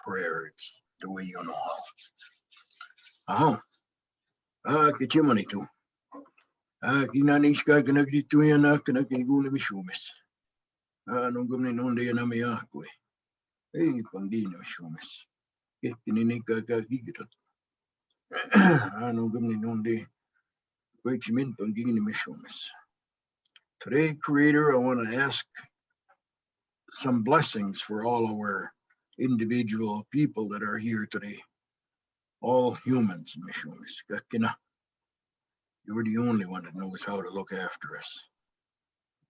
prayer. It's the way you know how. Kichimani too. Kinanishka Kanakituana Kanakigula Mishumis. No government on the Anamiakwe. Hey, Pandina Mishumis. Getininika Gigat. No government on the Richmond Pandini Mishumis. Today, Creator, I want to ask some blessings for all our individual people that are here today. All humans, Mishumis. You're the only one that knows how to look after us.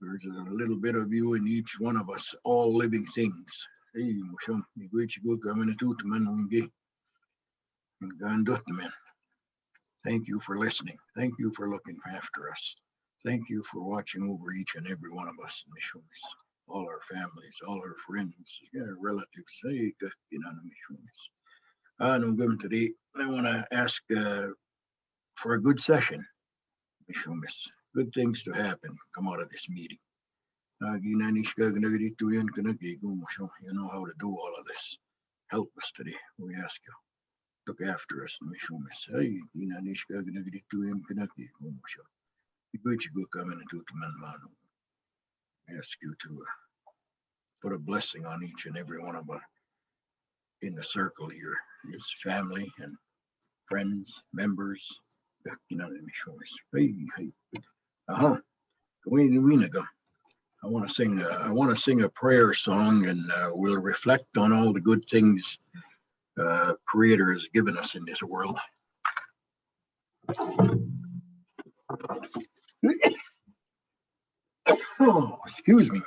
There's a little bit of you in each one of us, all living things. Hey, thank you for listening. Thank you for looking after us. Thank you for watching over each and every one of us, all our families, all our friends, relatives. Hey, today I want to ask for a good session. Good things to happen come out of this meeting. You know how to do all of this. Help us today. We ask you. Look after us. Ask you to put a blessing on each and every one of us in the circle here. His family and friends, members. I want to sing a prayer song, and we'll reflect on all the good things Creator has given us in this world. Oh, excuse me.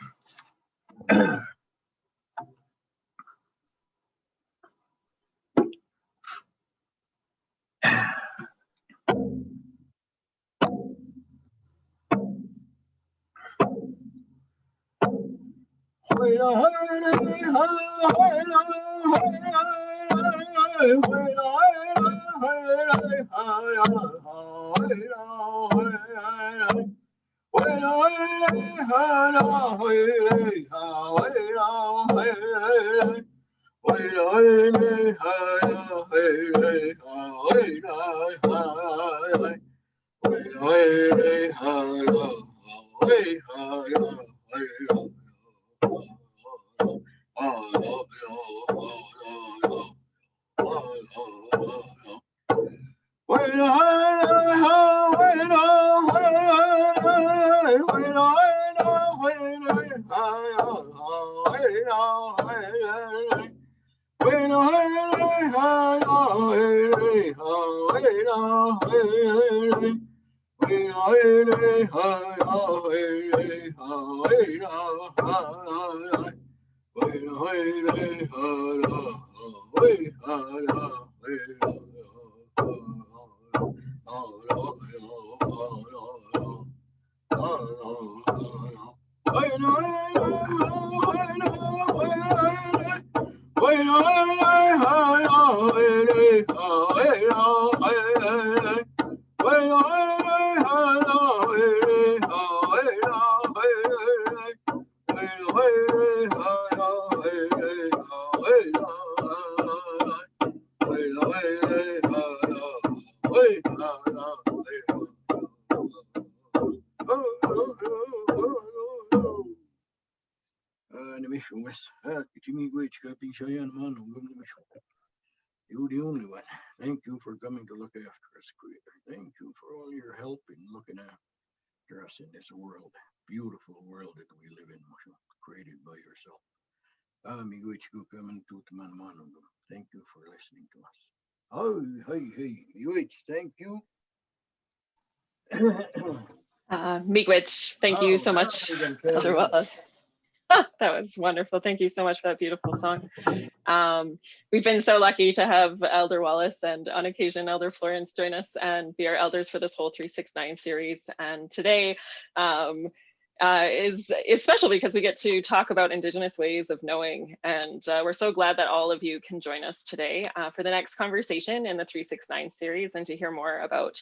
You're the only one. Thank you for coming to look after us, Creator. Thank you for all your help in looking after us in this world, beautiful world that we live in, created by yourself. Thank you for listening to us. Oh, hey, thank you. Miigwech, thank you so much, Elder Wallace. That was wonderful. Thank you so much for that beautiful song. We've been so lucky to have Elder Wallace and on occasion Elder Florence join us and be our elders for this whole 369 series. And today is special because we get to talk about Indigenous ways of knowing. And we're so glad that all of you can join us today for the next conversation in the 369 series and to hear more about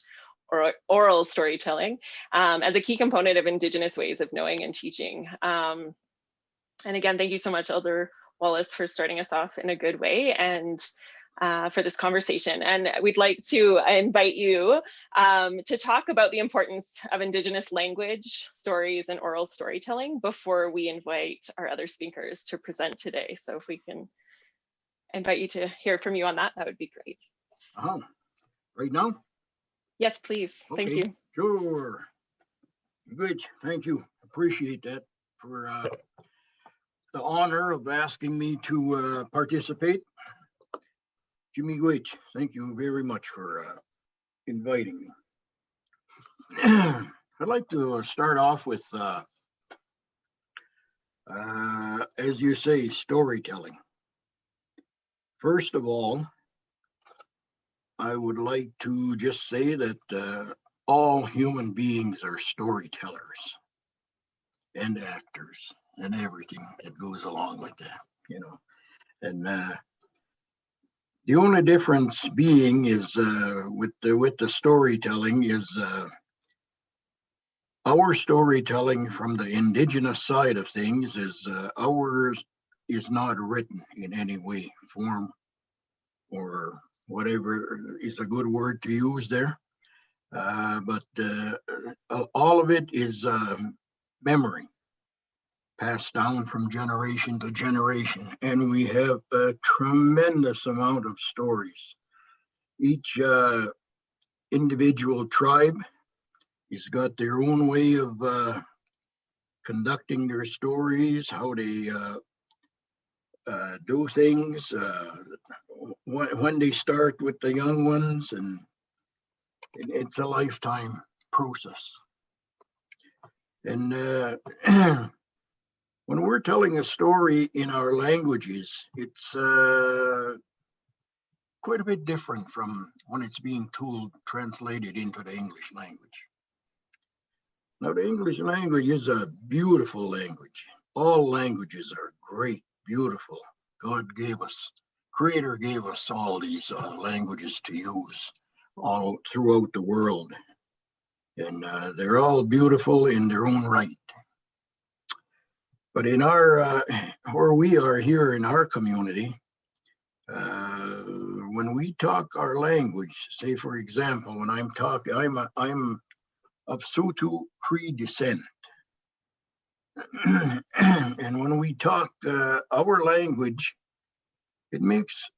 oral storytelling as a key component of Indigenous ways of knowing and teaching. And again, thank you so much, Elder Wallace for starting us off in a good way and for this conversation. And we'd like to invite you to talk about the importance of Indigenous language, stories, and oral storytelling before we invite our other speakers to present today. So if we can invite you to hear from you on that, that would be great. Right now? Yes, please. Okay. Thank you. Sure. Good. Thank you. Appreciate that for the honor of asking me to participate. Jimmy Gwich, thank you very much for inviting me. I'd like to start off with, as you say, storytelling. First of all, I would like to just say that all human beings are storytellers and actors and everything that goes along with that, you know. And the only difference being is with the storytelling is our storytelling from the Indigenous side of things is ours is not written in any way, form, or whatever is a good word to use there. But all of it is memory, passed down from generation to generation. And we have a tremendous amount of stories. Each individual tribe has got their own way of conducting their stories, how they do things, when they start with the young ones, and it's a lifetime process. And when we're telling a story in our languages, it's quite a bit different from when it's being translated into the English language. Now, the English language is a beautiful language. All languages are great, beautiful. God gave us, Creator gave us all these languages to use all throughout the world. And they're all beautiful in their own right. But in our, where we are here in our community, when we talk our language, say for example, when I'm talking, I'm of Sutu Cree descent. And when we talk our language, it makes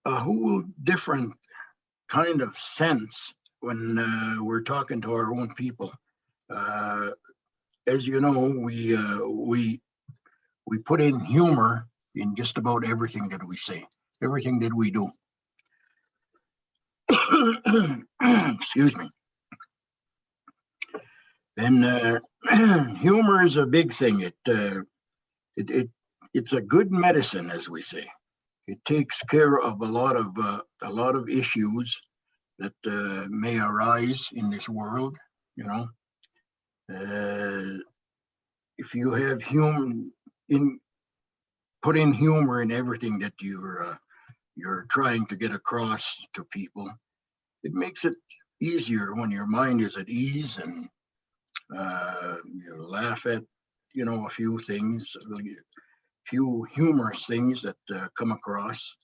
a whole different kind of sense when we're talking to our own people. As you know, we put in humor in just about everything that we say, everything that we do. Excuse me. And humor is a big thing. It's a good medicine, as we say. It takes care of a lot of issues that may arise in this world. You know, if you have put in humor in everything that you're trying to get across to people, it makes it easier when your mind is at ease, and you laugh at, you know, a few things, a few humorous things that come across.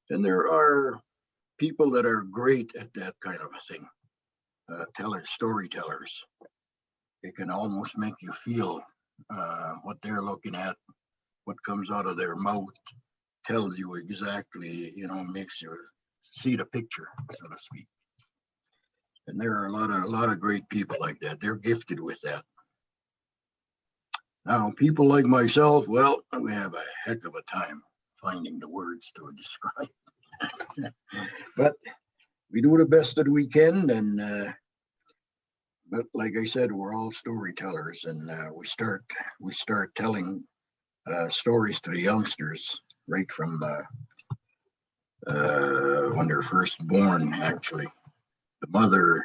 And there are people that are great at that kind of a thing, storytellers. It can almost make you feel what they're looking at, what comes out of their mouth tells you exactly, you know, makes you see the picture, so to speak. And there are a lot of great people like that. They're gifted with that. Now, people like myself, well, we have a heck of a time finding the words to describe. But we do the best that we can, and but like I said, we're all storytellers, and we start telling stories to the youngsters right from when they're first born. Actually, the mother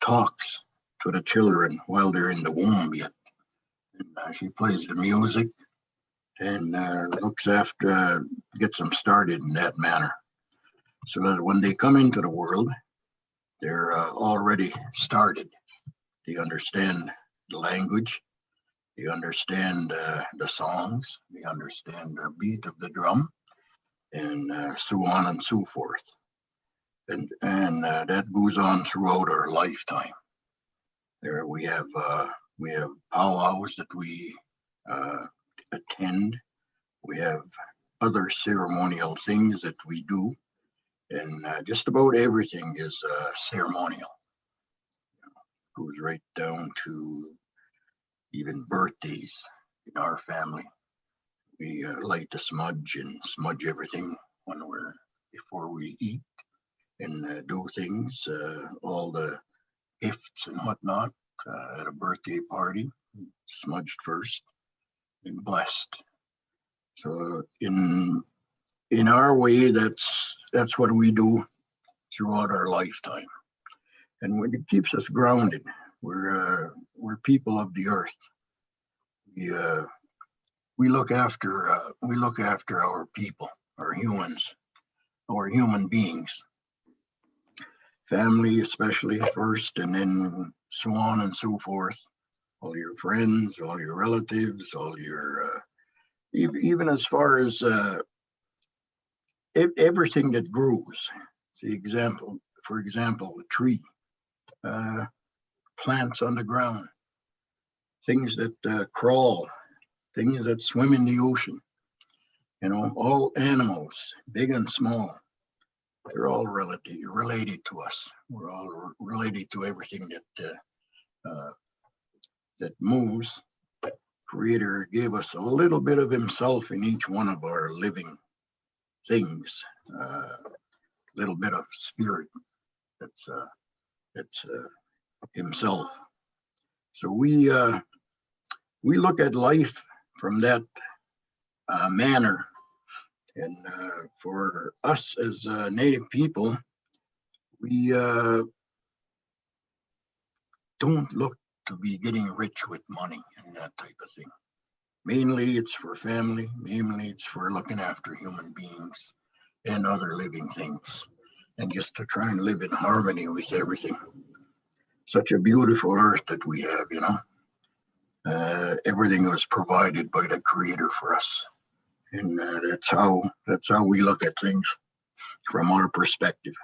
talks to the children while they're in the womb yet. And she plays the music and looks after, gets them started in that manner, so that when they come into the world, they're already started. They understand the language, They understand the songs, they understand the beat of the drum, and so on and so forth. And that goes on throughout our lifetime. There we have powwows that we attend. We have other ceremonial things that we do, and just about everything is ceremonial. Goes right down to even birthdays in our family. We light the smudge and smudge everything before we eat and do things. All the gifts and whatnot at a birthday party, smudged first and blessed. So in our way, that's what we do throughout our lifetime, and it keeps us grounded. We're people of the earth. We look after our people, our humans, our human beings, family especially first, and then so on and so forth. All your friends, all your relatives, all your even as far as everything that grows. For example, a tree, plants on the ground, things that crawl, things that swim in the ocean. All animals, big and small, they're all related to us. We're all related to everything that moves. Creator gave us a little bit of himself in each one of our living things, a little bit of spirit that's himself. So we look at life from that manner, and for us as Native people, we don't look to be getting rich with money and that type of thing. Mainly it's for family, mainly it's for looking after human beings and other living things, and just to try and live in harmony with everything. Such a beautiful earth that we have, everything was provided by the Creator for us, and that's how we look at things from our perspective.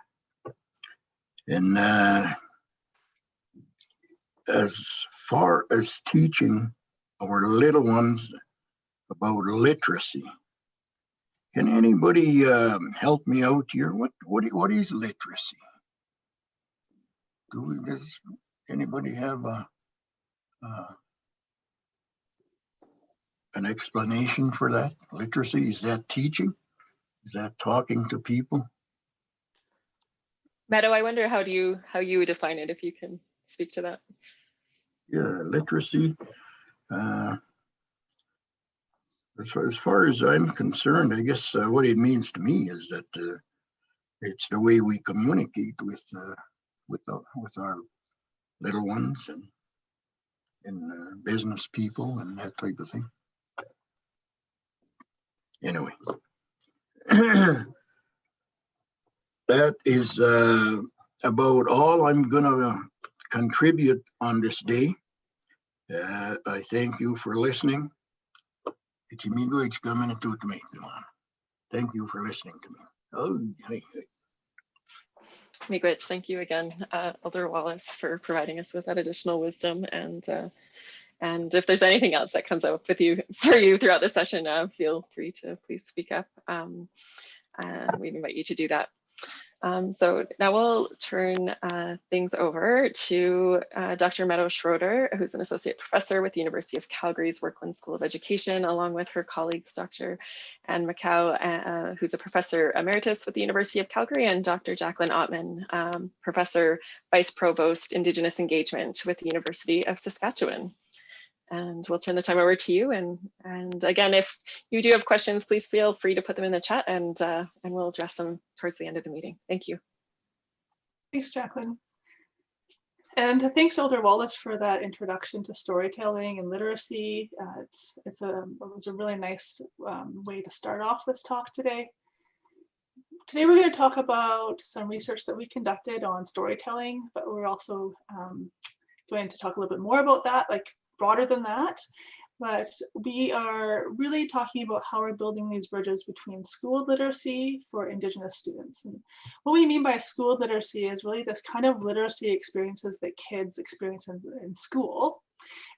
And as far as teaching our little ones about literacy, can anybody help me out here? What is literacy? Does anybody have an explanation for that? Literacy, is that teaching? Is that talking to people? Meadow, I wonder how you would define it, if you can speak to that. Yeah, literacy. As far as I'm concerned, I guess what it means to me is that it's the way we communicate with our little ones and business people and that type of thing. Anyway, that is about all I'm gonna contribute on this day. I thank you for listening. Thank you for listening to me. Oh, hey. Miigwech, thank you again, Elder Wallace, for providing us with that additional wisdom. And if there's anything else that comes up for you throughout the session, feel free to please speak up. We invite you to do that. So now we'll turn things over to Dr. Meadow Schroeder, who's an associate professor with the University of Calgary's Werklund School of Education, along with her colleagues, Dr. Anne McCow, who's a professor emeritus with the University of Calgary, and Dr. Jacqueline Ottman, professor, vice provost, Indigenous engagement with the University of Saskatchewan. And we'll turn the time over to you. And again, if you do have questions, please feel free to put them in the chat, and we'll address them towards the end of the meeting. Thank you. Thanks, Jacqueline. And thanks, Elder Wallace, for that introduction to storytelling and literacy. It was a really nice way to start off this talk today. Today, we're going to talk about some research that we conducted on storytelling, but we're also going to talk a little bit more about that, like broader than that. but we are really talking about how we're building these bridges between school literacy for Indigenous students. And what we mean by school literacy is really this kind of literacy experiences that kids experience in school.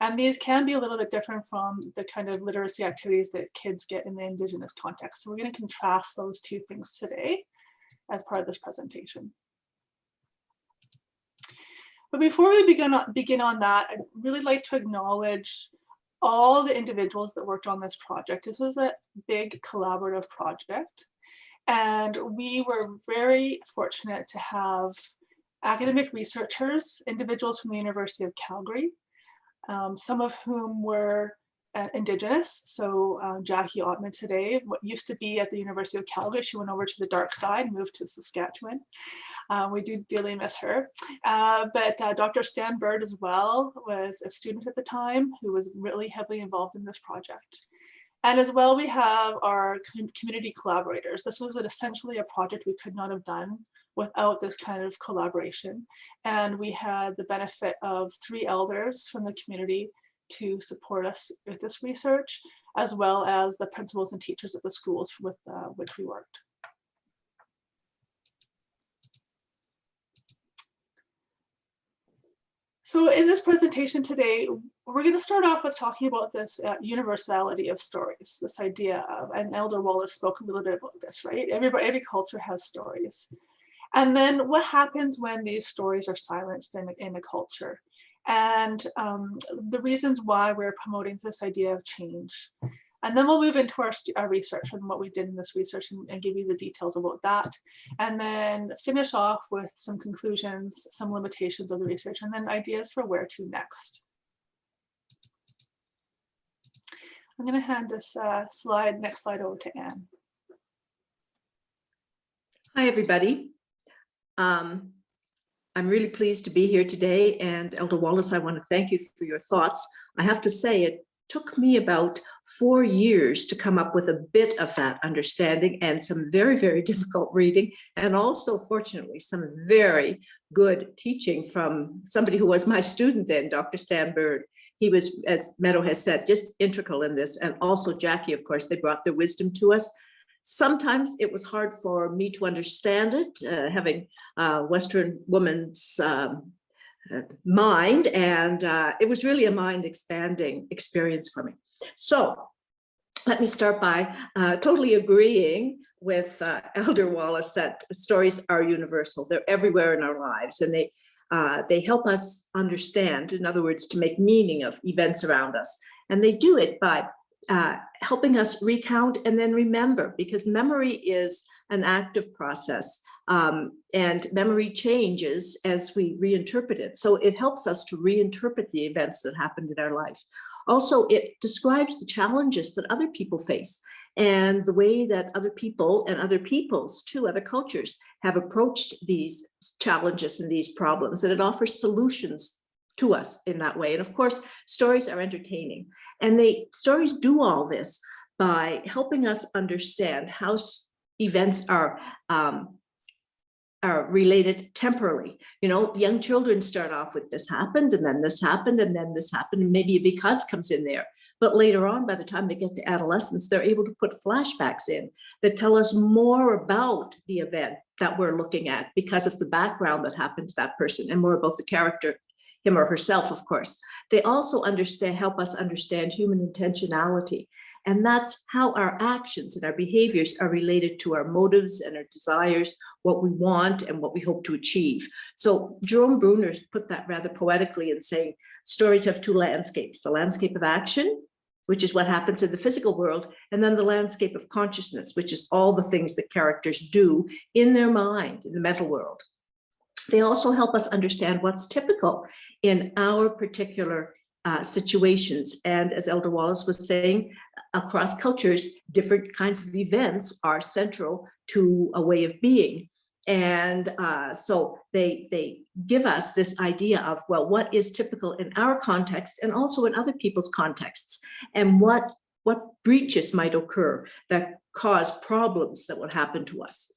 And these can be a little bit different from the kind of literacy activities that kids get in the Indigenous context. So we're going to contrast those two things today as part of this presentation. But before we begin on that, I'd really like to acknowledge all the individuals that worked on this project. This was a big collaborative project, and we were very fortunate to have academic researchers, individuals from the University of Calgary, some of whom were Indigenous. So Jackie Ottman today, what used to be at the University of Calgary, she went over to the dark side, moved to Saskatchewan. We do dearly miss her. But Dr. Stan Bird as well was a student at the time who was really heavily involved in this project. And as well, we have our community collaborators. This was essentially a project we could not have done without this kind of collaboration. And we had the benefit of 3 elders from the community to support us with this research, as well as the principals and teachers at the schools with which we worked. So in this presentation today, we're going to start off with talking about this universality of stories, this idea of, and Elder Wallace spoke a little bit about this, right? Every culture has stories. And then what happens when these stories are silenced in a culture? And the reasons why we're promoting this idea of change. And then we'll move into our research and what we did in this research and give you the details about that. And then finish off with some conclusions, some limitations of the research, and then ideas for where to next. I'm going to hand this next slide over to Anne. Hi, everybody. I'm really pleased to be here today. And Elder Wallace, I want to thank you for your thoughts. I have to say, it took me about 4 years to come up with a bit of that understanding and some very, very difficult reading. And also, fortunately, some very good teaching from somebody who was my student then, Dr. Stan Bird. He was, as Meadow has said, just integral in this. And also Jackie, of course, they brought their wisdom to us. Sometimes it was hard for me to understand it, having a Western woman's mind, and it was really a mind expanding experience for me. So let me start by totally agreeing with Elder Wallace that stories are universal. They're everywhere in our lives, and they help us understand, in other words, to make meaning of events around us. And they do it by helping us recount and then remember, because memory is an active process. And memory changes as we reinterpret it. So it helps us to reinterpret the events that happened in our life. Also, it describes the challenges that other people face and the way that other people and other peoples too, other cultures, have approached these challenges and these problems. And it offers solutions to us in that way. And of course, stories are entertaining. And stories do all this by helping us understand how events are related temporally. You know, young children start off with this happened, and then this happened, and then this happened, and maybe a because comes in there. But later on, by the time they get to adolescence, they're able to put flashbacks in that tell us more about the event that we're looking at because of the background that happened to that person, and more about the character, him or herself, of course. They also help us understand human intentionality. And that's how our actions and our behaviors are related to our motives and our desires, what we want and what we hope to achieve. So Jerome Bruner put that rather poetically in saying, stories have 2 landscapes, the landscape of action, which is what happens in the physical world, and then the landscape of consciousness, which is all the things that characters do in their mind, in the mental world. They also help us understand what's typical in our particular situations. And as Elder Wallace was saying, across cultures, different kinds of events are central to a way of being. And so they give us this idea of, well, what is typical in our context and also in other people's contexts, and what breaches might occur that cause problems that would happen to us.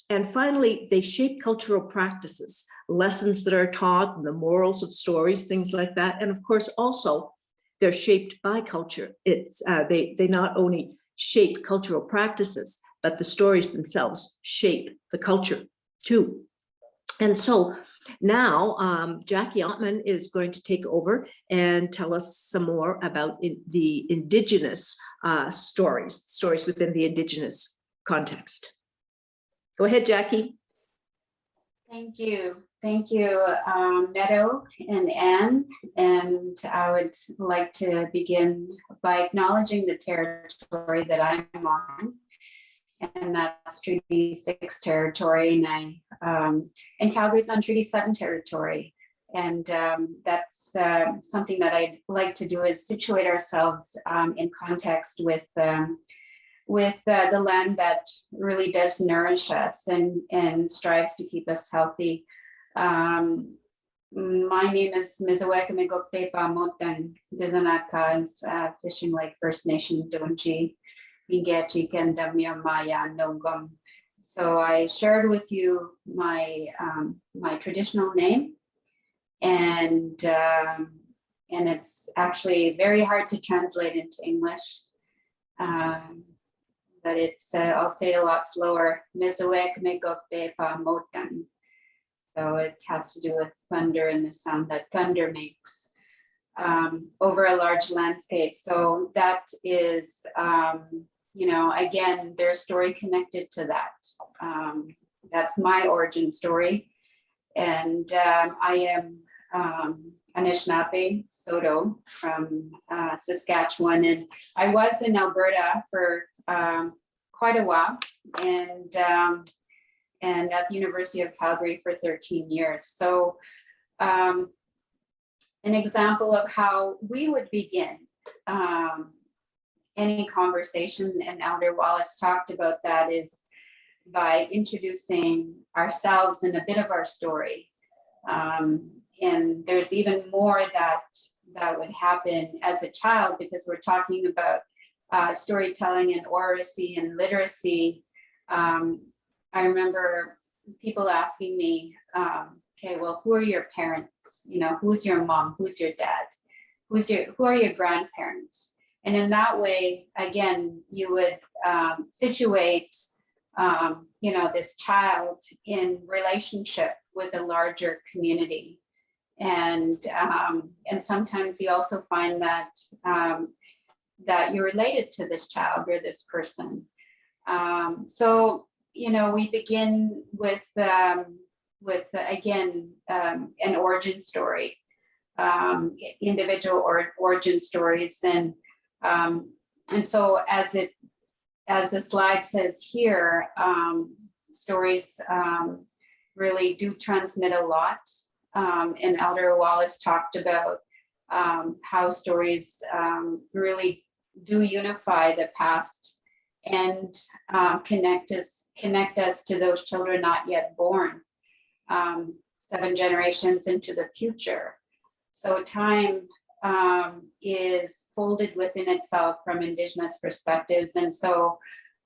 And finally, they shape cultural practices, lessons that are taught, and the morals of stories, things like that. And of course, also they're shaped by culture. It's they not only shape cultural practices, but the stories themselves shape the culture too. And so now Jackie Ottman is going to take over and tell us some more about the Indigenous stories within the Indigenous context. Go ahead, Jackie. Thank you. Thank you, Meadow and Anne. And I would like to begin by acknowledging the territory that I'm on. And that's Treaty 6 territory. And Calgary's on Treaty 7 territory. And that's something that I'd like to do is situate ourselves in context with the land that really does nourish us and strives to keep us healthy. My name is Mizaweka Motan Didanaka's Fishing Lake First Nation Donji, Ingechi Kendamia Maya Nogum. So I shared with you my my traditional name, and it's actually very hard to translate into English. But it's, I'll say it a lot slower. Mizawek Megopepa Motan. So it has to do with thunder and the sound that thunder makes over a large landscape. So that is, you know, again, there's a story connected to that. That's my origin story. And I am Anishinaabe Soto from Saskatchewan. And I was in Alberta for quite a while, and at the University of Calgary for 13 years. So an example of how we would begin any conversation, and Elder Wallace talked about that, is by introducing ourselves and a bit of our story. And there's even more that would happen as a child, because we're talking about storytelling and oracy and literacy. I remember people asking me, okay, well, who are your parents? You know, who's your mom? Who's your dad? Who are your grandparents? And in that way, again, you would situate, you know, this child in relationship with a larger community. And sometimes you also find that that you're related to this child or this person. So, you know, we begin with again, an origin story, individual origin stories. And so as the slide says here, stories really do transmit a lot. And Elder Wallace talked about how stories really do unify the past and connect us to those children not yet born, 7 generations into the future. So time is folded within itself from Indigenous perspectives, and so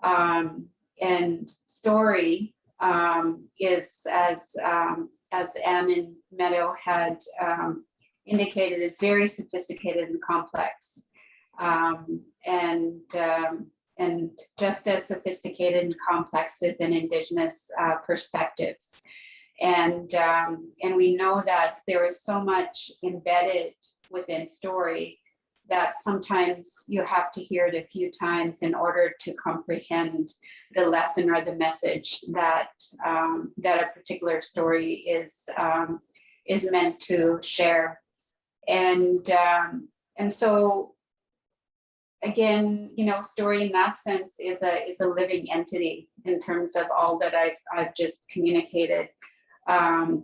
and story is, as Anne and Meadow had indicated, is very sophisticated and complex, and just as sophisticated and complex within Indigenous perspectives. And we know that there is so much embedded within story that sometimes you have to hear it a few times in order to comprehend the lesson or the message that that a particular story is meant to share. And so again, you know, story in that sense is a living entity in terms of all that I've just communicated. And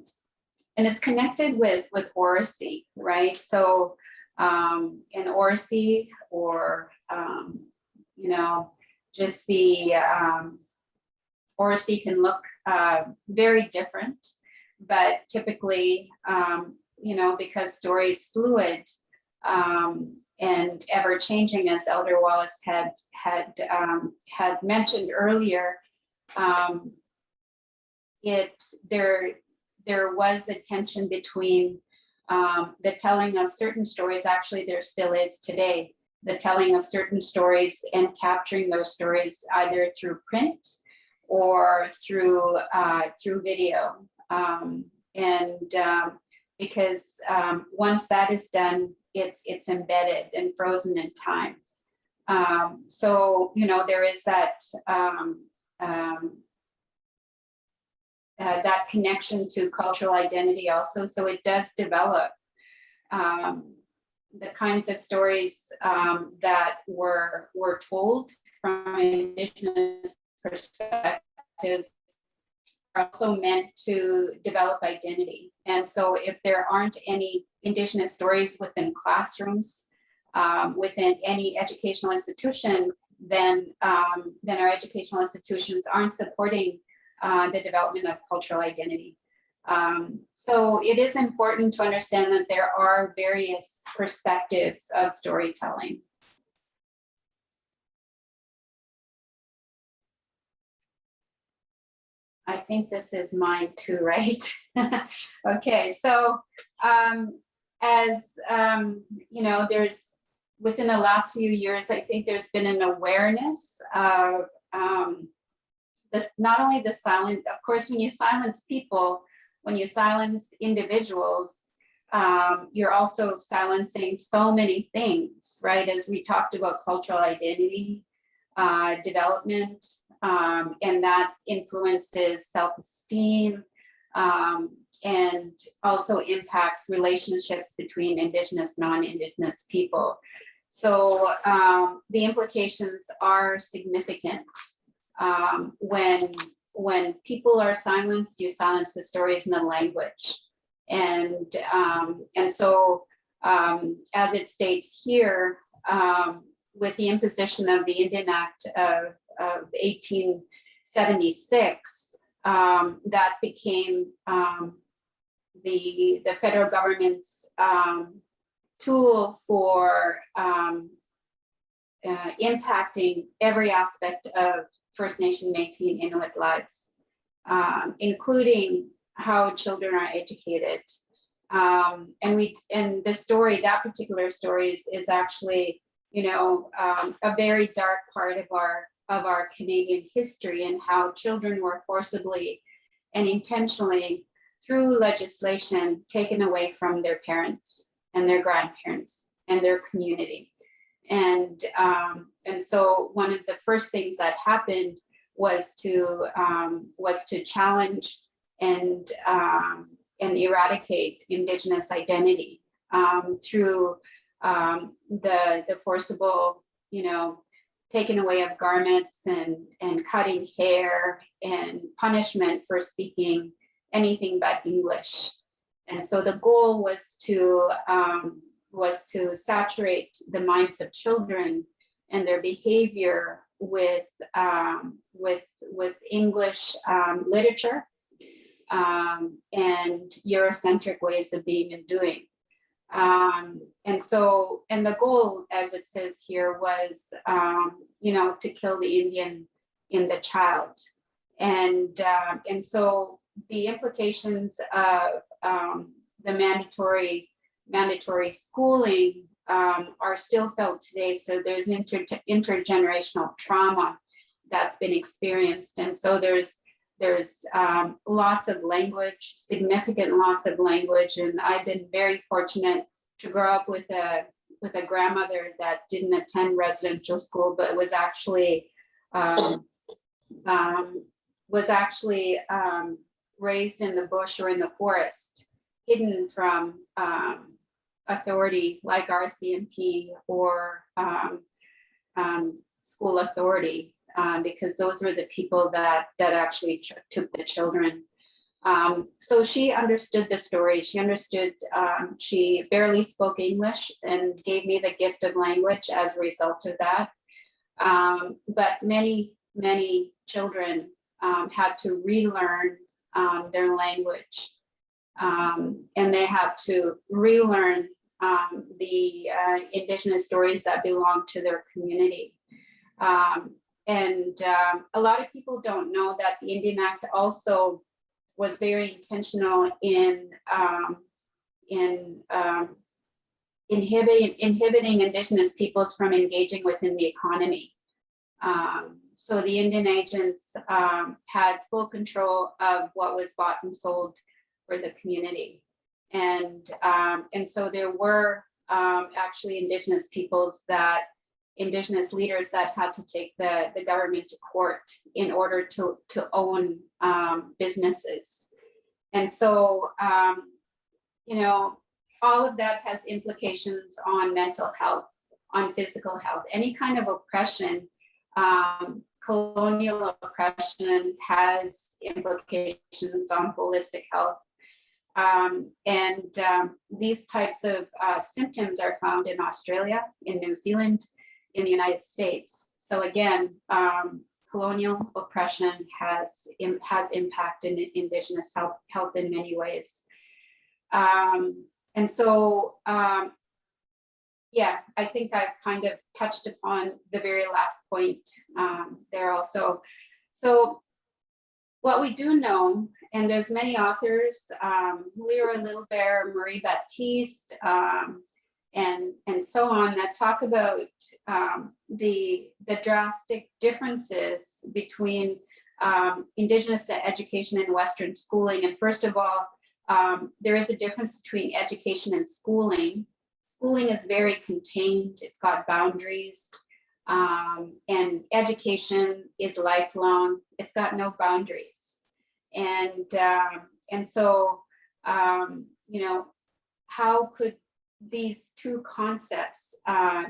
it's connected with oracy, right? So in oracy, or you know, just the oracy can look very different, but typically, you know, because story is fluid and ever changing, as Elder Wallace had mentioned earlier, there was a tension between the telling of certain stories, actually there still is today, the telling of certain stories and capturing those stories either through print or through video. Because once that is done, it's embedded and frozen in time. So, you know, there is that that connection to cultural identity also. So it does develop the kinds of stories that were told from Indigenous perspectives are also meant to develop identity. And so if there aren't any Indigenous stories within classrooms, within any educational institution, then our educational institutions aren't supporting the development of cultural identity. So it is important to understand that there are various perspectives of storytelling. I think this is mine too, right? Okay, so as you know, there's within the last few years, I think there's been an awareness of this, not only the silent, of course, when you silence people, when you silence individuals, you're also silencing so many things, right? As we talked about cultural identity, development, and that influences self-esteem, and also impacts relationships between Indigenous, non-Indigenous people. So the implications are significant. When people are silenced, you silence the stories and the language. And so as it states here, with the imposition of the Indian Act of 1876, that became the federal government's tool for impacting every aspect of First Nation, Métis, and Inuit lives, including how children are educated. And the story, that particular story is actually, you know, a very dark part of our Canadian history, and how children were forcibly and intentionally through legislation taken away from their parents and their grandparents and their community. And so one of the first things that happened was to challenge and eradicate Indigenous identity through the forcible, you know, taking away of garments and cutting hair and punishment for speaking anything but English. And so the goal was to saturate the minds of children and their behavior with English literature and Eurocentric ways of being and doing. And the goal, as it says here, was you know, to kill the Indian in the child. And so the implications of the mandatory schooling are still felt today. So there's intergenerational trauma that's been experienced, and so there's loss of language, significant loss of language. And I've been very fortunate to grow up with a grandmother that didn't attend residential school, but was actually raised in the bush or in the forest, hidden from authority like RCMP or school authority, because those were the people that actually took the children. So she understood the story. She understood, she barely spoke English and gave me the gift of language as a result of that. But many children had to relearn their language. And they had to relearn the Indigenous stories that belong to their community. And a lot of people don't know that the Indian Act also was very intentional in inhibiting Indigenous peoples from engaging within the economy. So the Indian agents had full control of what was bought and sold for the community. And so there were actually Indigenous peoples Indigenous leaders that had to take the government to court in order to own businesses. And so, you know, all of that has implications on mental health, on physical health. Any kind of oppression, colonial oppression, has implications on holistic health. These types of symptoms are found in Australia, in New Zealand, in the United States. So again, colonial oppression has impacted Indigenous health in many ways. And so, yeah, I think I've kind of touched upon the very last point there also. So what we do know, and there's many authors, Lyra Littlebear, Marie Baptiste, and so on, that talk about the drastic differences between Indigenous education and Western schooling. And first of all, there is a difference between education and schooling. Schooling is very contained, it's got boundaries, and education is lifelong, it's got no boundaries. And so, you know, how could these two concepts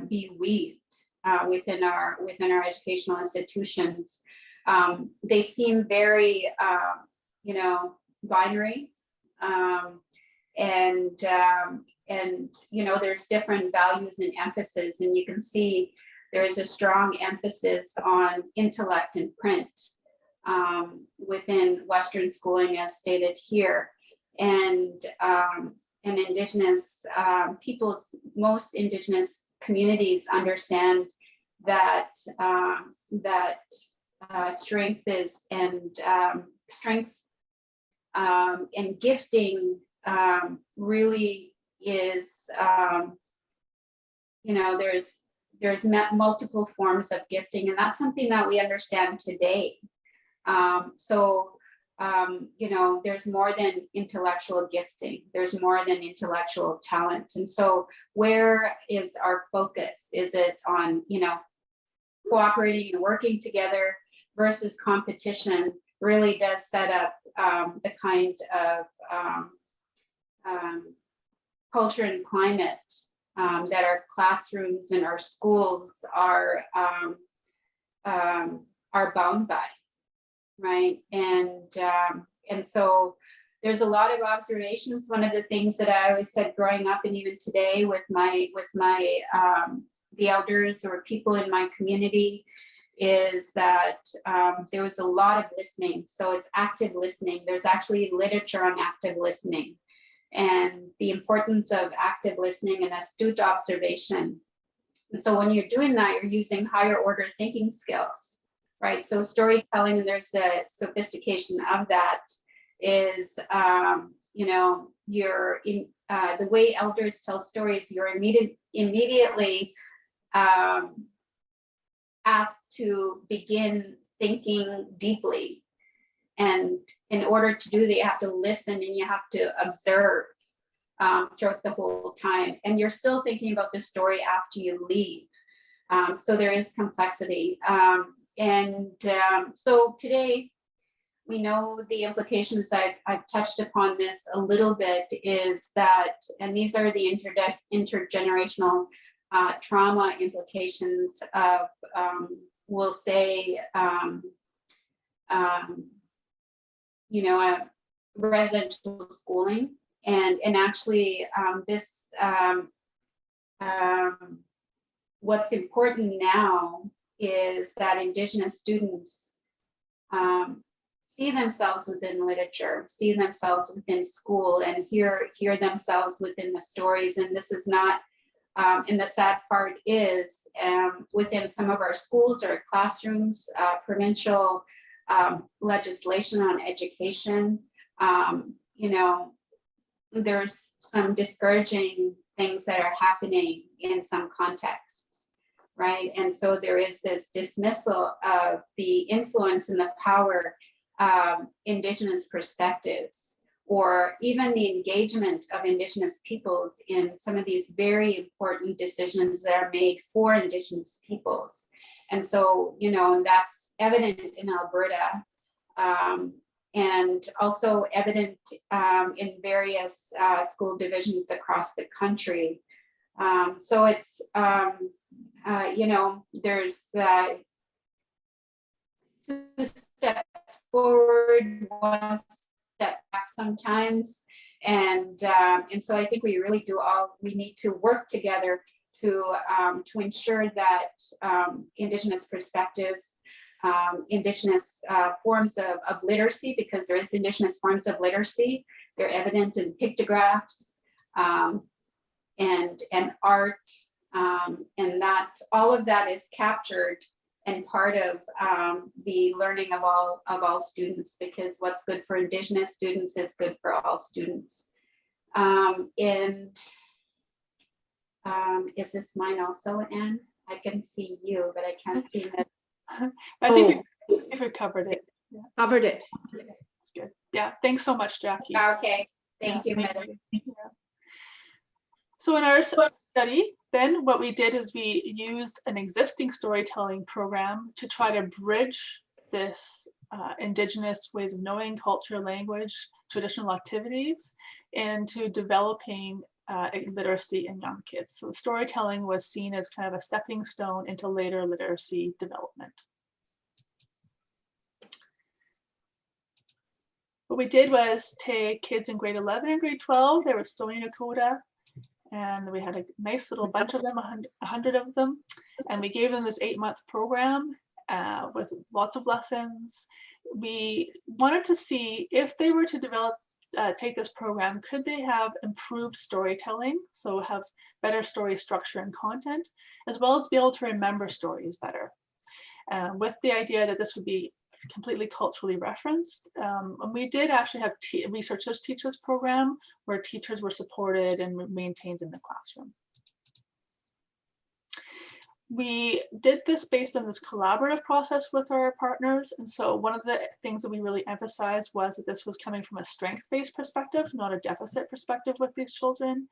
be weaved within our educational institutions? They seem very, you know, binary, and you know, there's different values and emphasis, and you can see there is a strong emphasis on intellect and print within Western schooling, as stated here, and Indigenous peoples, most Indigenous communities understand that strength is strength and gifting really is, you know, there's multiple forms of gifting, and that's something that we understand today. You know, there's more than intellectual gifting, there's more than intellectual talent. And so where is our focus? Is it on, you know, cooperating and working together versus competition? Really does set up the kind of culture and climate that our classrooms and our schools are bound by, right? And so there's a lot of observations. One of the things that I always said growing up, and even today with my the elders or people in my community, is that there was a lot of listening. So it's active listening. There's actually literature on active listening and the importance of active listening and astute observation. And so when you're doing that, you're using higher order thinking skills, right? So storytelling, and there's the sophistication of that, is, you know, you're in the way elders tell stories, you're immediately asked to begin thinking deeply. And in order to do that, you have to listen and you have to observe throughout the whole time. And you're still thinking about the story after you leave. So there is complexity. So today, we know the implications. I've touched upon this a little bit, is that, and these are the intergenerational trauma implications of, we'll say, you know, residential schooling, and actually this, what's important now is that Indigenous students see themselves within literature, see themselves within school, and hear themselves within the stories. And this is not, and the sad part is, within some of our schools or classrooms, provincial legislation on education, you know, there's some discouraging things that are happening in some contexts, right? And so there is this dismissal of the influence and the power of Indigenous perspectives, or even the engagement of Indigenous peoples in some of these very important decisions that are made for Indigenous peoples. And so, you know, that's evident in Alberta, and also evident in various school divisions across the country. So it's, you know, there's 2 steps forward, 1 step back sometimes. And so I think we really we need to work together to ensure that Indigenous perspectives, Indigenous forms of literacy, because there is Indigenous forms of literacy. They're evident in pictographs and art, and that all of that is captured and part of the learning of all students, because what's good for Indigenous students is good for all students. Is this mine also, Anne? I can see you, but I can't see it. I think we covered it. Yeah. Covered it. That's good. Yeah, thanks so much, Jackie. Okay, thank you, Meadow. Yeah. So in our study, then what we did is we used an existing storytelling program to try to bridge this Indigenous ways of knowing, culture, language, traditional activities into developing literacy in young kids. So storytelling was seen as kind of a stepping stone into later literacy development. What we did was take kids in grade 11 and grade 12, they were Stoney Nakoda, and we had a nice little bunch of them, 100 of them, and we gave them this 8-month program with lots of lessons. We wanted to see if they were to develop take this program, could they have improved storytelling, so have better story structure and content, as well as be able to remember stories better, with the idea that this would be completely culturally referenced. And we did actually have researchers teach this program, where teachers were supported and maintained in the classroom. We did this based on this collaborative process with our partners. And so one of the things that we really emphasized was that this was coming from a strength-based perspective, not a deficit perspective with these children,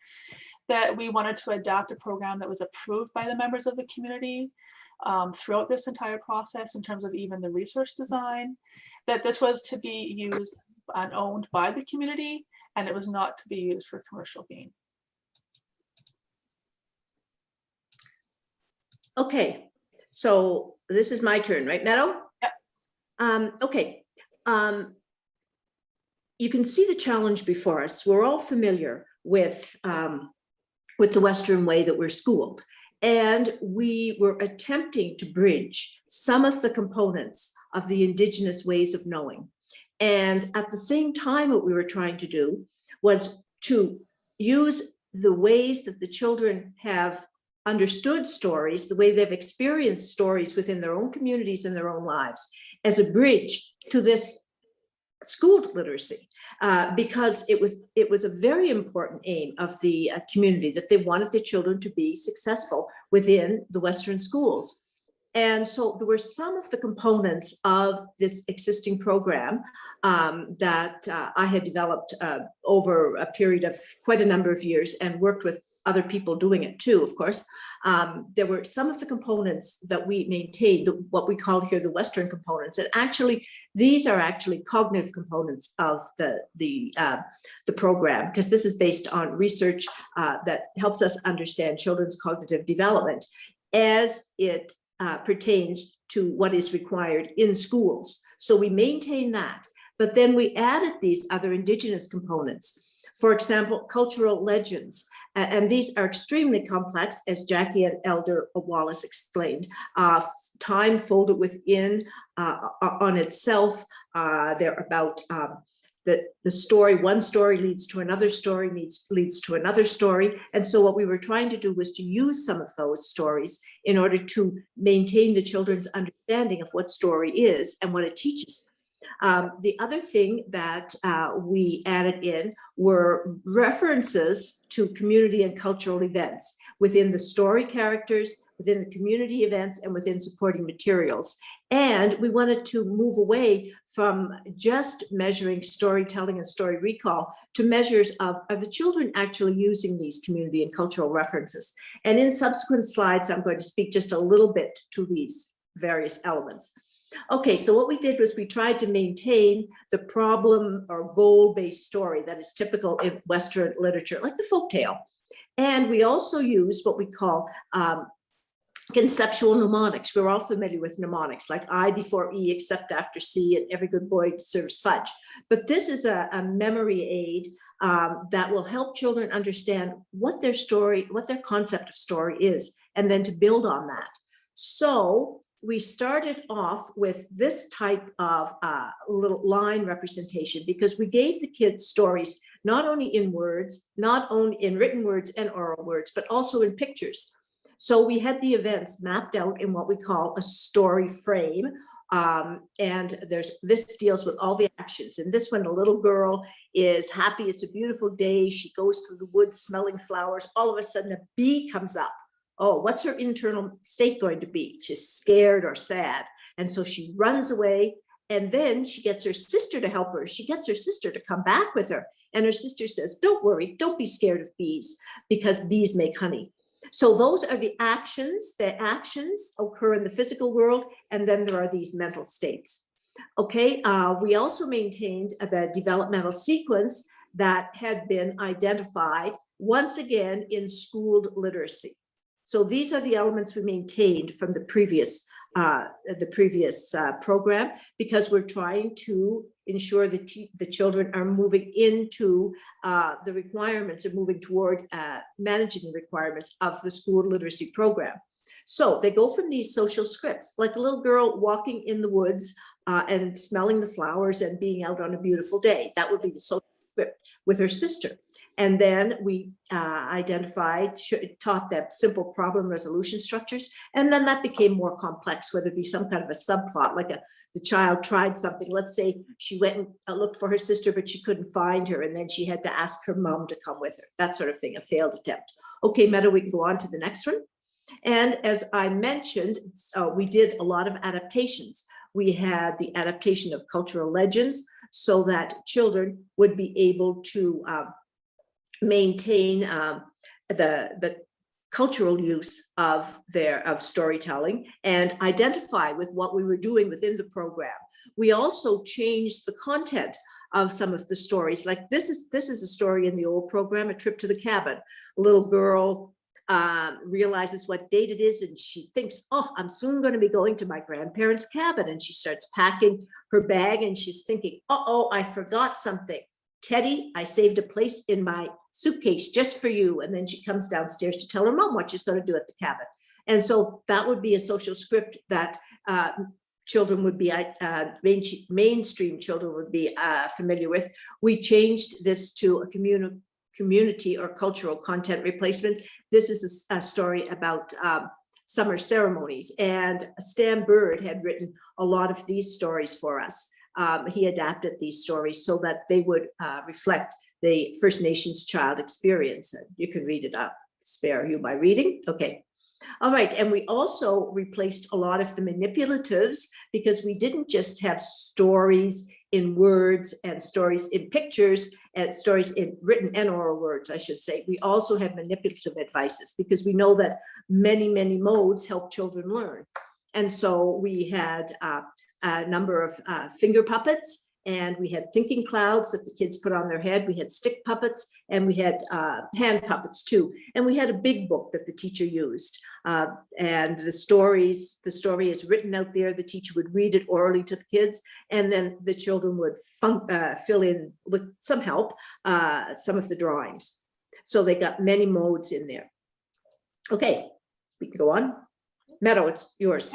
that we wanted to adapt a program that was approved by the members of the community throughout this entire process in terms of even the research design, that this was to be used and owned by the community, and it was not to be used for commercial gain. Okay, so this is my turn, right, Meadow? Yep. Okay, you can see the challenge before us. We're all familiar with the Western way that we're schooled, and we were attempting to bridge some of the components of the Indigenous ways of knowing. And at the same time, what we were trying to do was to use the ways that the children have understood stories, the way they've experienced stories within their own communities and their own lives, as a bridge to this schooled literacy, because it was a very important aim of the community, that they wanted their children to be successful within the Western schools. And so there were some of the components of this existing program that I had developed over a period of quite a number of years, and worked with other people doing it too, of course. There were some of the components that we maintained, what we called here the Western components. And actually, these are actually cognitive components of the program, because this is based on research that helps us understand children's cognitive development as it pertains to what is required in schools. So we maintain that, but then we added these other Indigenous components. For example, cultural legends. And these are extremely complex, as Jackie and Elder Wallace explained. Time folded within on itself. They're about the story. One story leads to another story, leads to another story. And so what we were trying to do was to use some of those stories in order to maintain the children's understanding of what story is and what it teaches. The other thing that we added in were references to community and cultural events within the story characters, within the community events, and within supporting materials. And we wanted to move away from just measuring storytelling and story recall to measures of the children actually using these community and cultural references. And in subsequent slides, I'm going to speak just a little bit to these various elements. Okay, so what we did was we tried to maintain the problem or goal-based story that is typical in Western literature, like the folktale. And we also used what we call conceptual mnemonics. We're all familiar with mnemonics, like I before E except after C, and every good boy deserves fudge. But this is a memory aid that will help children understand what their story, what their concept of story is, and then to build on that. So we started off with this type of little line representation because we gave the kids stories, not only in words, not only in written words and oral words, but also in pictures. So we had the events mapped out in what we call a story frame. And this deals with all the actions. And this one, a little girl is happy. It's a beautiful day. She goes through the woods smelling flowers. All of a sudden a bee comes up. Oh, what's her internal state going to be? She's scared or sad. And so she runs away, and then she gets her sister to help her. She gets her sister to come back with her. And her sister says, don't worry, don't be scared of bees, because bees make honey. So those are the actions. The actions occur in the physical world, and then there are these mental states. Okay, we also maintained the developmental sequence that had been identified once again in schooled literacy. So these are the elements we maintained from the previous program, because we're trying to ensure that the children are moving into the requirements and moving toward managing the requirements of the school literacy program. So they go from these social scripts, like a little girl walking in the woods and smelling the flowers and being out on a beautiful day. That would be the social script with her sister. And then we taught them simple problem resolution structures. And then that became more complex, whether it be some kind of a subplot, like the child tried something. Let's say she went and looked for her sister, but she couldn't find her. And then she had to ask her mom to come with her, that sort of thing, a failed attempt. Okay, Meadow, we can go on to the next one. And as I mentioned, we did a lot of adaptations. We had the adaptation of cultural legends so that children would be able to maintain the cultural use of storytelling and identify with what we were doing within the program. We also changed the content of some of the stories. Like this is a story in the old program, A Trip to the Cabin. A little girl realizes what date it is, and she thinks, oh, I'm soon going to be going to my grandparents' cabin. And she starts packing her bag, and she's thinking, uh-oh, I forgot something. Teddy, I saved a place in my suitcase just for you. And then she comes downstairs to tell her mom what she's going to do at the cabin. And so that would be a social script that children would be, mainstream children would be familiar with. We changed this to a community or cultural content replacement. This is a story about summer ceremonies, and Stan Bird had written a lot of these stories for us. He adapted these stories so that they would reflect the First Nations child experience. You can read it up, spare you my reading. Okay. All right, and we also replaced a lot of the manipulatives, because we didn't just have stories in words and stories in pictures and stories in written and oral words, I should say. We also have manipulative advices, because we know that many, many modes help children learn. And so we had a number of finger puppets, and we had thinking clouds that the kids put on their head. We had stick puppets, and we had hand puppets too. And we had a big book that the teacher used. And the story is written out there. The teacher would read it orally to the kids, and then the children would fill in with some help, some of the drawings. So they got many modes in there. Okay, we can go on. Meadow, it's yours.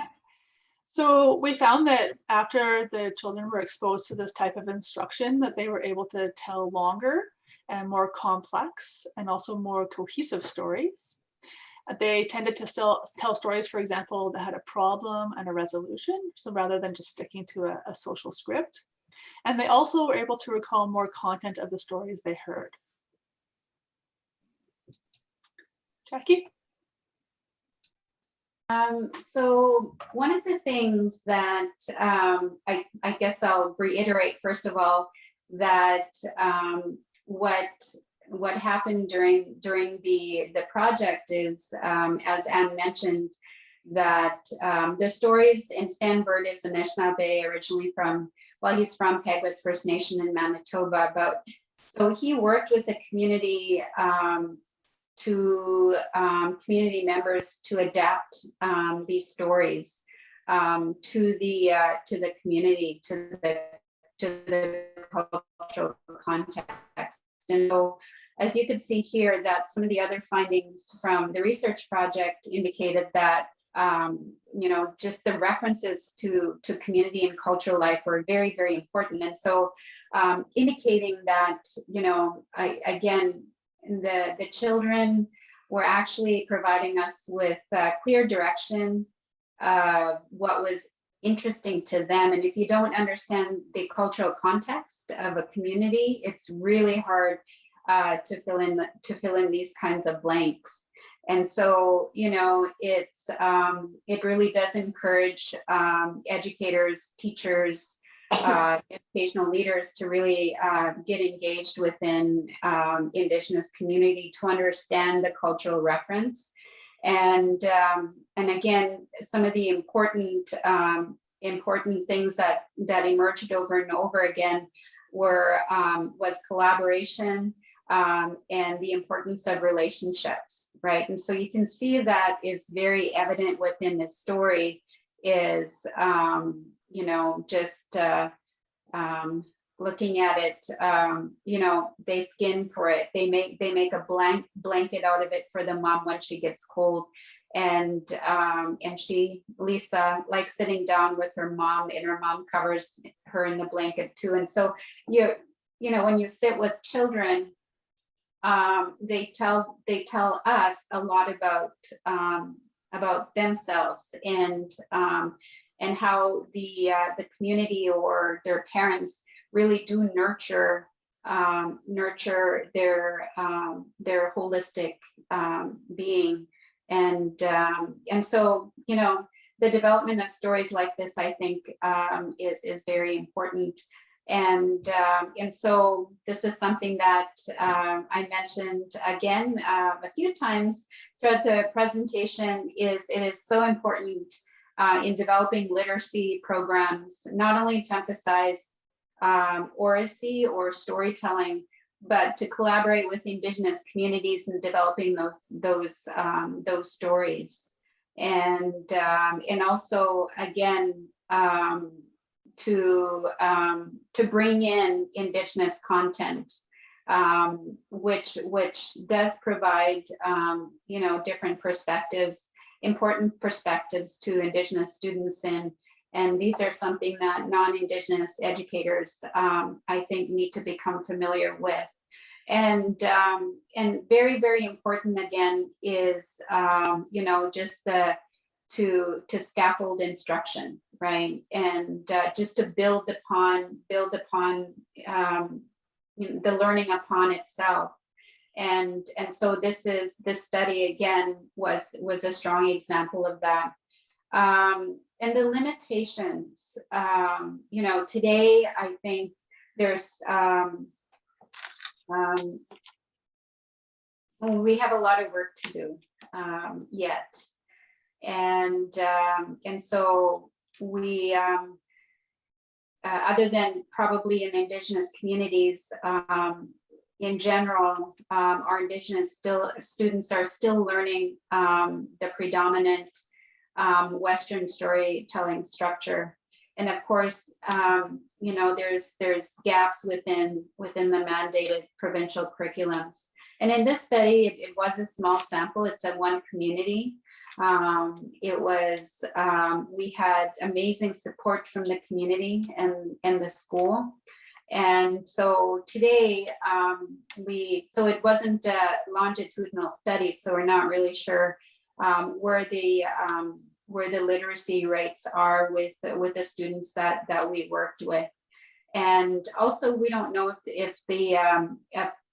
So we found that after the children were exposed to this type of instruction, that they were able to tell longer and more complex and also more cohesive stories. They tended to still tell stories, for example, that had a problem and a resolution. So rather than just sticking to a social script. And they also were able to recall more content of the stories they heard. Jackie? So one of the things that I guess I'll reiterate, first of all, that what happened during the project is, as Anne mentioned, that the stories, and Stan Bird is a Anishinaabe originally from, well, he's from Peguis First Nation in Manitoba, but so he worked with the community community members to adapt these stories to the community, to the cultural context. And so, as you can see here, that some of the other findings from the research project indicated that you know, just the references to community and cultural life were very, very important. And so indicating that, you know, again, the children were actually providing us with clear direction of what was interesting to them. And if you don't understand the cultural context of a community, it's really hard to fill in these kinds of blanks. And so, you know, it's it really does encourage educators, teachers, educational leaders to really get engaged within Indigenous community to understand the cultural reference. And again, some of the important things that emerged over and over again was collaboration and the importance of relationships, right? And so you can see that is very evident within this story is, you know, just looking at it, you know, they skin for it. They make a blanket out of it for the mom when she gets cold. And she, Lisa, likes sitting down with her mom, and her mom covers her in the blanket too. And so you know, when you sit with children, they tell us a lot about themselves and how the community or their parents really do nurture their holistic being. And so, you know, the development of stories like this, I think, is very important. And so this is something that I mentioned again a few times throughout the presentation. It is so important in developing literacy programs, not only to emphasize oracy or storytelling, but to collaborate with Indigenous communities in developing those stories, and also again to bring in Indigenous content, which does provide you know, different perspectives, important perspectives to Indigenous students, and these are something that non-Indigenous educators I think need to become familiar with. And very, very important again is you know, just to scaffold instruction, right? And just to build upon the learning upon itself. And so this study again was a strong example of that. And the limitations, you know, today I think there's we have a lot of work to do yet. And so we, other than probably in Indigenous communities, in general, our Indigenous students are still learning the predominant Western storytelling structure. And of course, you know, there's gaps within the mandated provincial curriculums. And in this study, it was a small sample. It's at one community. It was, we had amazing support from the community and the school. And so today, so it wasn't a longitudinal study, so we're not really sure where the literacy rates are with the students that we worked with. And also, we don't know if the,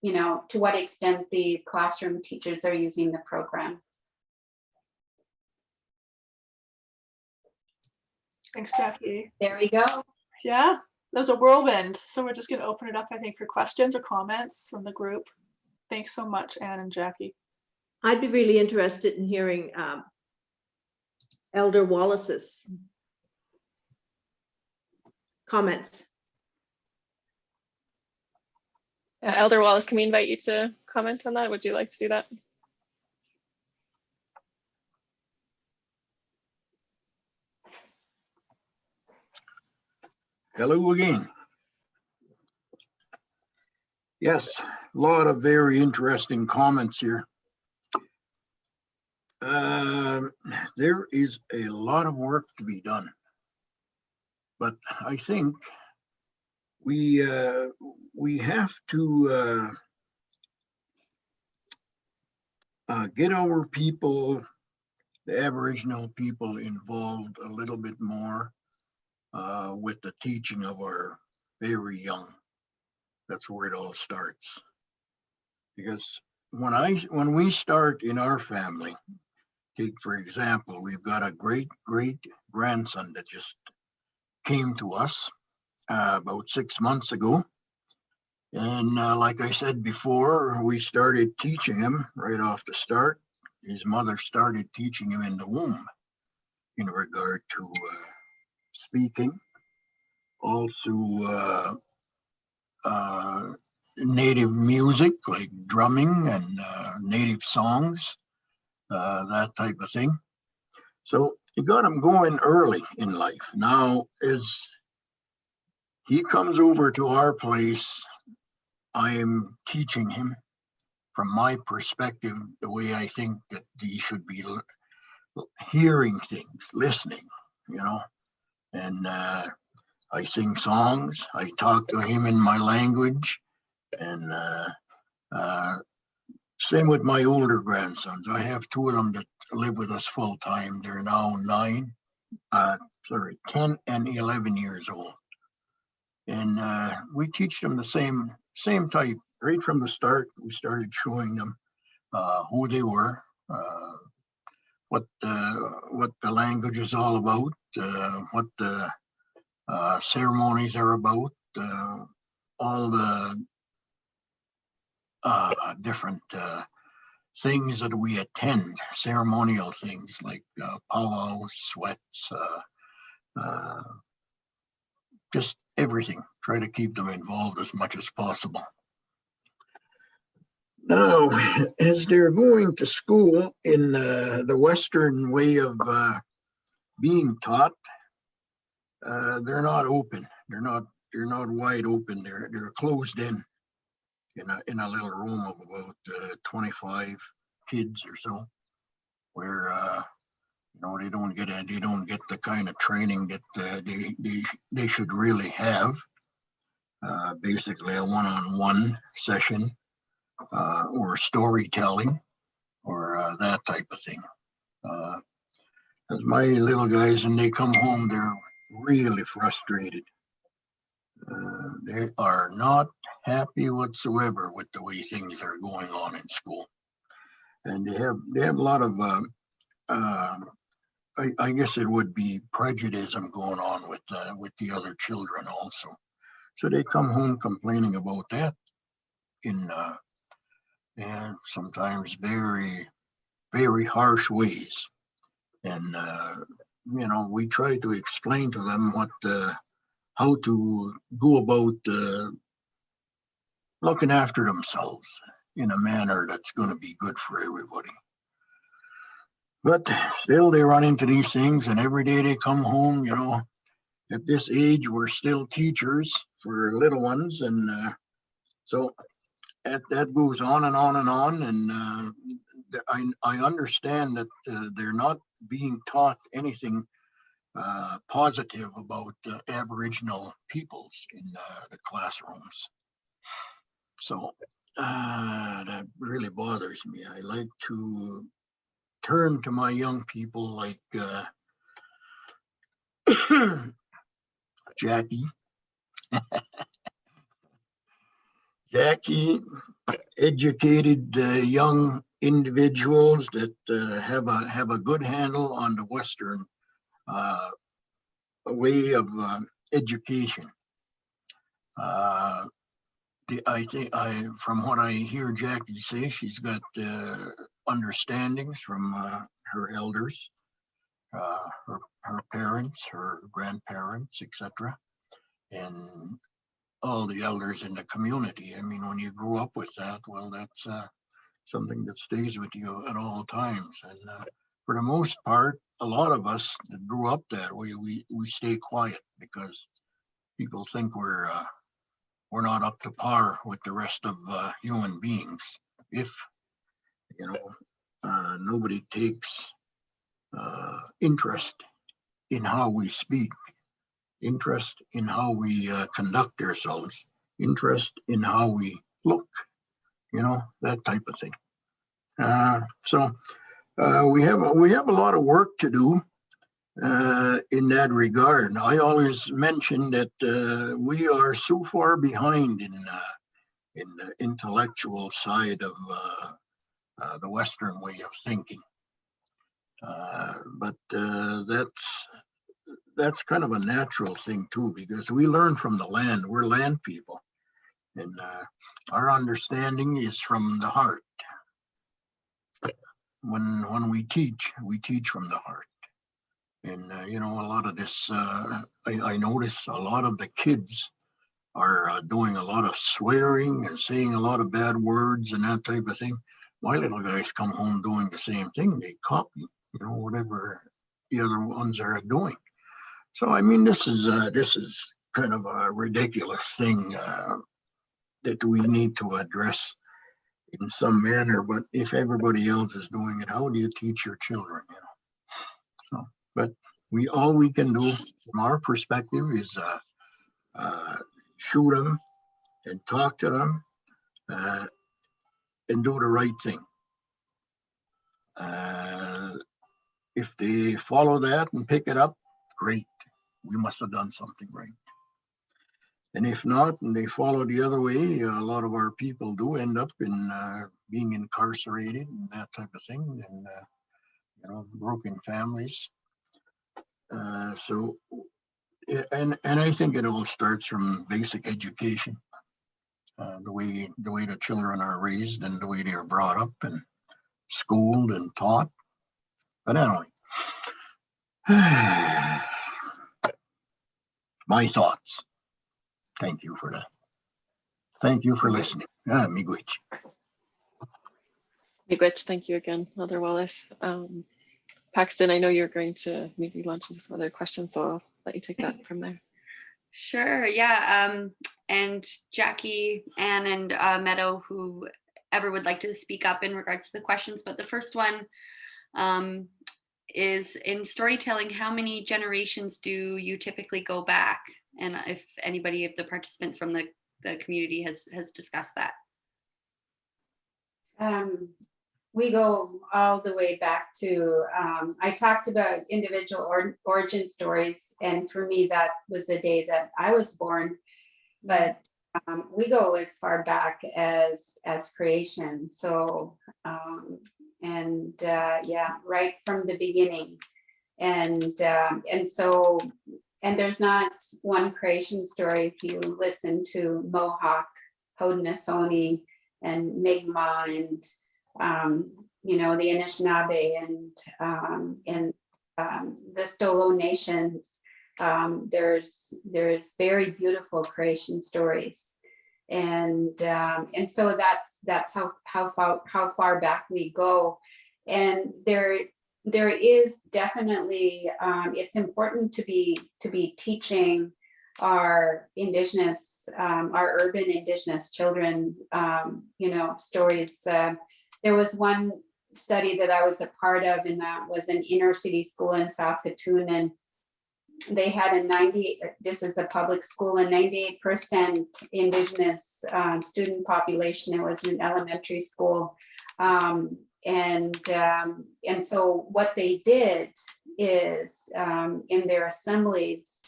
you know, to what extent the classroom teachers are using the program. Thanks, Jackie. There we go. Yeah, that was a whirlwind. So we're just going to open it up, I think, for questions or comments from the group. Thanks so much, Anne and Jackie. I'd be really interested in hearing Elder Wallace's comments. Elder Wallace, can we invite you to comment on that? Would you like to do that? Hello again. Yes, a lot of very interesting comments here. There is a lot of work to be done, but I think we have to get our people, the Aboriginal people, involved a little bit more with the teaching of our very young. That's where it all starts. Because when we start in our family, take for example, we've got a great grandson that just came to us about 6 months ago. And like I said before, we started teaching him right off the start. His mother started teaching him in the womb in regard to speaking, also native music like drumming and native songs, that type of thing. So you got him going early in life. Now, as he comes over to our place, I'm teaching him from my perspective, the way I think that he should be hearing things, listening, you know. And I sing songs, I talk to him in my language, and same with my older grandsons. I have two of them that live with us full time. They're now 10 and 11 years old. And we teach them the same type. Right from the start, we started showing them who they were, what the language is all about, what the ceremonies are about, all the different things that we attend, ceremonial things like powwows, sweats, just everything. Try to keep them involved as much as possible. Now, as they're going to school in the Western way of being taught, they're not open. They're not wide open. They're closed in a little room of about 25 kids or so, where you know, they don't get the kind of training that they should really have. Basically, a one-on-one session or storytelling or that type of thing. As my little guys, and they come home, they're really frustrated. They are not happy whatsoever with the way things are going on in school, and they have a lot of I guess it would be prejudice going on with the other children also. So they come home complaining about that in and sometimes very, very harsh ways. And you know, we try to explain to them how to go about looking after themselves in a manner that's going to be good for everybody. But still, they run into these things, and every day they come home, you know, at this age, we're still teachers for little ones. And so that goes on and on and on. And I understand that they're not being taught anything positive about Aboriginal peoples in the classrooms. So that really bothers me. I like to turn to my young people like Jackie Jackie educated young individuals that have a good handle on the Western way of education. I think from what I hear Jackie say, she's got understandings from her elders, her parents, her grandparents, etc., and all the elders in the community. I mean, when you grew up with that, well, that's something that stays with you at all times. And for the most part, a lot of us that grew up that way, we stay quiet because people think we're not up to par with the rest of human beings. If, you know, nobody takes interest in how we speak, interest in how we conduct ourselves, interest in how we look, you know, that type of thing. So we have a lot of work to do in that regard. I always mention that we are so far behind in the intellectual side of the Western way of thinking. But that's kind of a natural thing too, because we learn from the land. We're land people, and our understanding is from the heart. When we teach from the heart. And you know, a lot of this, I notice a lot of the kids are doing a lot of swearing and saying a lot of bad words and that type of thing. My little guys come home doing the same thing. They copy, you know, whatever the other ones are doing. So I mean, this is kind of a ridiculous thing that we need to address in some manner. But if everybody else is doing it, how do you teach your children? You know. So, but all we can do from our perspective is shoot them and talk to them and do the right thing. If they follow that and pick it up, great. We must have done something right. And if not, and they follow the other way, a lot of our people do end up in being incarcerated and that type of thing, and you know, broken families. So, and I think it all starts from basic education, the way the children are raised and the way they are brought up and schooled and taught. But anyway, my thoughts. Thank you for that. Thank you for listening. Miigwech. Miigwech, thank you again, Elder Wallace. Paxton, I know you're going to maybe launch into some other questions, so I'll let you take that from there. Sure, yeah. And Jackie, Anne, and Meadow, whoever would like to speak up in regards to the questions. But the first one is, in storytelling, how many generations do you typically go back? And if anybody of the participants from the community has discussed that. We go all the way back to, I talked about individual origin stories, and for me, that was the day that I was born, but we go as far back as creation. So, yeah, right from the beginning. And so, and there's not one creation story. If you listen to Mohawk, Haudenosaunee, and Mi'kmaq, and you know, the Anishinaabe and the Stolo nations, there's very beautiful creation stories, and so that's how far back we go. And there is definitely, it's important to be teaching our Indigenous, our urban Indigenous children, you know, stories. There was one study that I was a part of, and that was an inner city school in Saskatoon, and they had this is a public school, a 98% Indigenous student population. It was an elementary school. And so what they did is in their assemblies,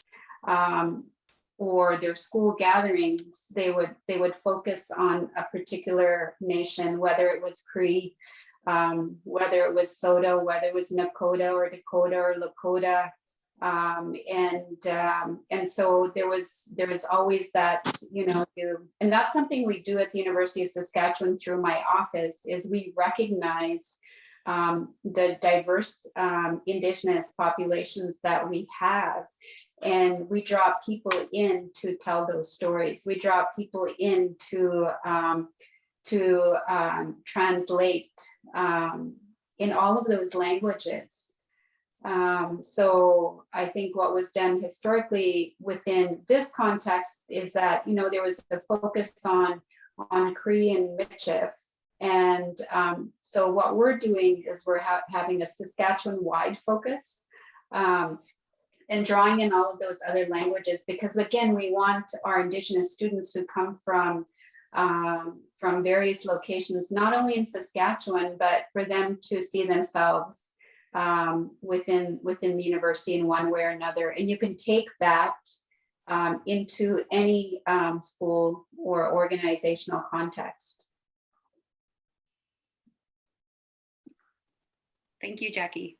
or their school gatherings, they would focus on a particular nation, whether it was Cree, whether it was Soto, whether it was Nakota or Dakota or Lakota. And so there was always that, and that's something we do at the University of Saskatchewan through my office, is we recognize the diverse Indigenous populations that we have. And we draw people in to tell those stories. We draw people in to translate in all of those languages. So I think what was done historically within this context is that, there was a focus on Cree and Michif. And so what we're doing is we're having a Saskatchewan-wide focus and drawing in all of those other languages, because again, we want our Indigenous students who come from various locations, not only in Saskatchewan, but for them to see themselves within the university in one way or another. And you can take that into any school or organizational context. Thank you, Jackie.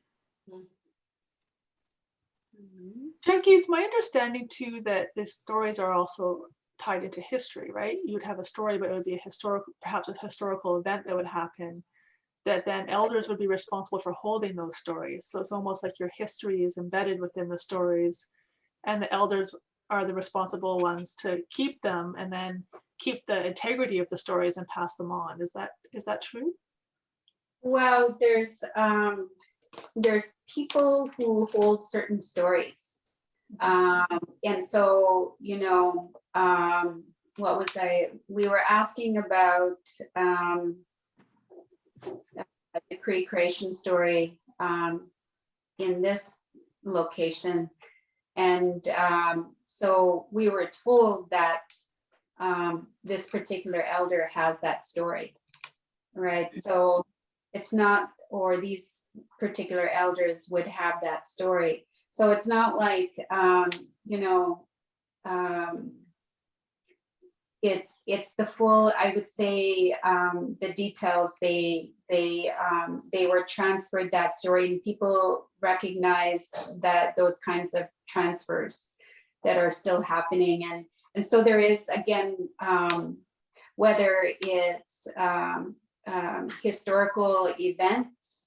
Jackie, it's my understanding too that the stories are also tied into history, right? You would have a story, but it would be perhaps a historical event that would happen, that then elders would be responsible for holding those stories. So it's almost like your history is embedded within the stories, and the elders are the responsible ones to keep them and then keep the integrity of the stories and pass them on. Is that true? Well, there's people who hold certain stories. And so, we were asking about the Cree creation story in this location. And so we were told that this particular elder has that story, right? So it's not, or these particular elders would have that story. So it's not like, it's the full, I would say, the details, they were transferred that story, and people recognize that those kinds of transfers that are still happening. And so there is, again, whether it's historical events,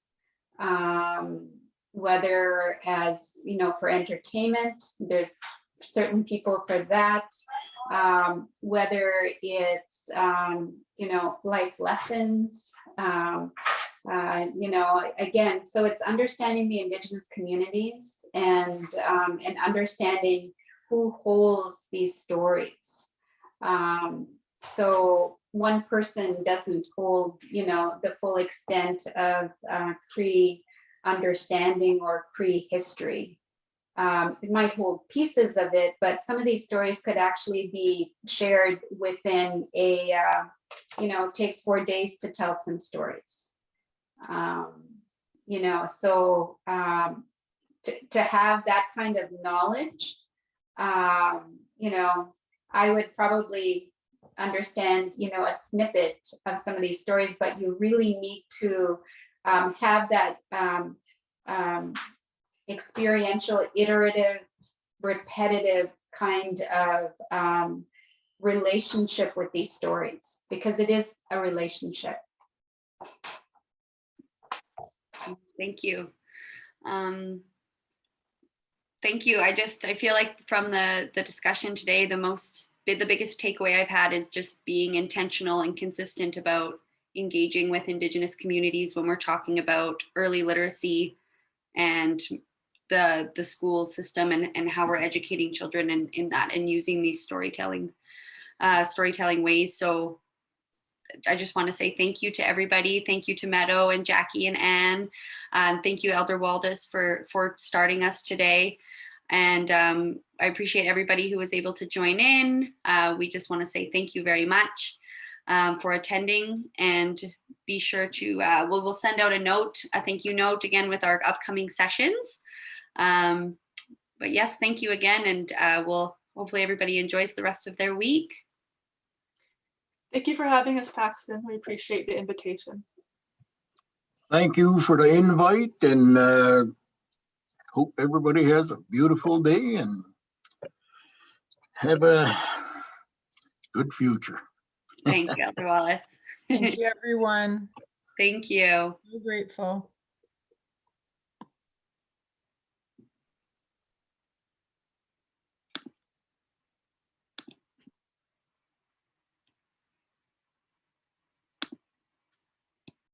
whether as, for entertainment, there's certain people for that, whether it's, life lessons, again, so it's understanding the Indigenous communities and understanding who holds these stories. So one person doesn't hold, the full extent of Cree understanding or Cree history. It might hold pieces of it, but some of these stories could actually be shared within a, it takes 4 days to tell some stories. So to have that kind of knowledge, I would probably understand, a snippet of some of these stories, but you really need to have that experiential, iterative, repetitive kind of relationship with these stories, because it is a relationship. Thank you. Thank you. I feel like from the discussion today, the biggest takeaway I've had is just being intentional and consistent about engaging with Indigenous communities when we're talking about early literacy and the school system and how we're educating children in that, and using these storytelling ways. So I just want to say thank you to everybody. Thank you to Meadow and Jackie and Anne. Thank you, Elder Wallace, for starting us today. And I appreciate everybody who was able to join in. We just want to say thank you very much for attending, and be sure to, we'll send out a thank you note again with our upcoming sessions. But yes, thank you again, and we'll hopefully everybody enjoys the rest of their week. Thank you for having us, Paxton. We appreciate the invitation. Thank you for the invite, and hope everybody has a beautiful day and have a good future. Thank you, Elder Wallace. Thank you, everyone. Thank you. So grateful.